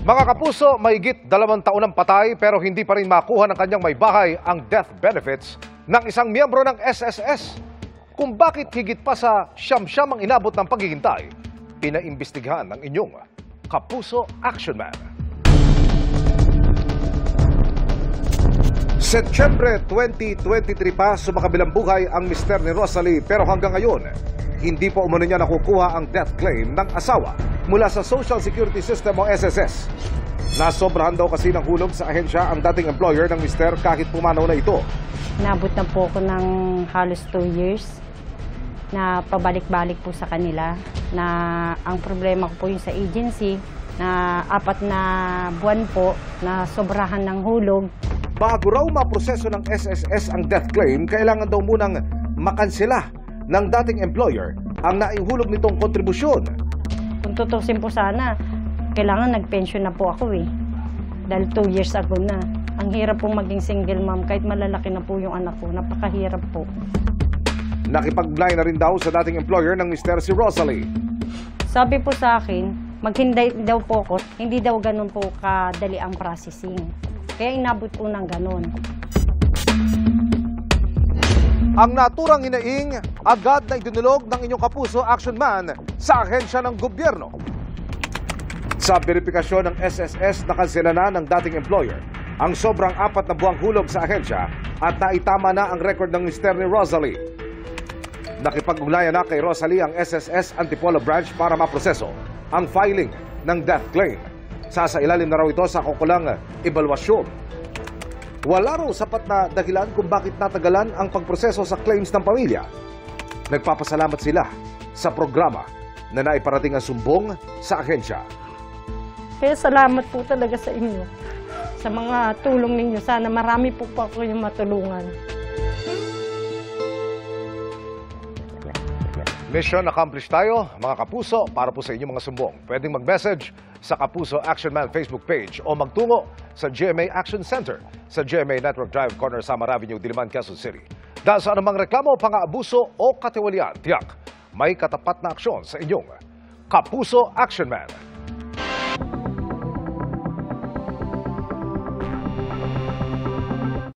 Mga kapuso, mahigit 2 taon ng patay pero hindi pa rin makuha ng kanyang may bahay ang death benefits ng isang miyembro ng SSS. Kung bakit higit pa sa siyam-siyam ang inabot ng paghihintay, pinaimbestigahan ng inyong Kapuso Action Man. Setyembre 2023 pa sumakabilang buhay ang mister ni Rosalie pero hanggang ngayon, hindi pa umano niya nakukuha ang death claim ng asawa mula sa Social Security System o SSS. Nasobrahan daw kasi ng hulog sa ahensya ang dating employer ng mister kahit pumanaw na ito. Nabot na po ako ng halos 2 years na pabalik-balik po sa kanila na ang problema ko po yung sa agency na 4 na buwan po na sobrahan ng hulog. Bago raw maproseso ng SSS ang death claim, kailangan daw munang makansela ng dating employer ang naihulog nitong kontribusyon. Kung tutusin po sana, kailangan nag-pension na po ako eh. Dahil 2 years ago na. Ang hirap pong maging single mom kahit malalaki na po yung anak ko. Napakahirap po. Nakipagnay na rin daw sa dating employer ng mister si Rosalie. Sabi po sa akin, maghinday daw po ako. Hindi daw ganun po kadali ang processing. Kaya inabot po ng ganun. Ang naturang hinaing agad na idinulog ng inyong Kapuso Action Man sa ahensya ng gobyerno. Sa verifikasyon ng SSS, nakansela na ng dating employer ang sobrang 4 na buwang hulog sa ahensya at naitama na ang record ng mister ni Rosalie. Nakipag-ugnayan na kay Rosalie ang SSS Antipolo Branch para maproseso ang filing ng death claim. Sasailalim na raw ito sa kukulang ebalwasyon. Wala raw sapat na dahilan kung bakit natagalan ang pagproseso sa claims ng pamilya. Nagpapasalamat sila sa programa na naiparating ang sumbong sa ahensya. Kaya salamat po talaga sa inyo. Sa mga tulong ninyo. Sana marami po ako yung matulungan. Mission accomplished tayo, mga kapuso, para po sa inyong mga sumbong. Pwedeng mag-message sa Kapuso Action Man Facebook page o magtungo sa GMA Action Center sa GMA Network Drive, Corner Samar Avenue, Diliman, Quezon City. Dahil sa anumang reklamo, pang-aabuso o katiwalian, tiyak, may katapat na aksyon sa inyong Kapuso Action Man.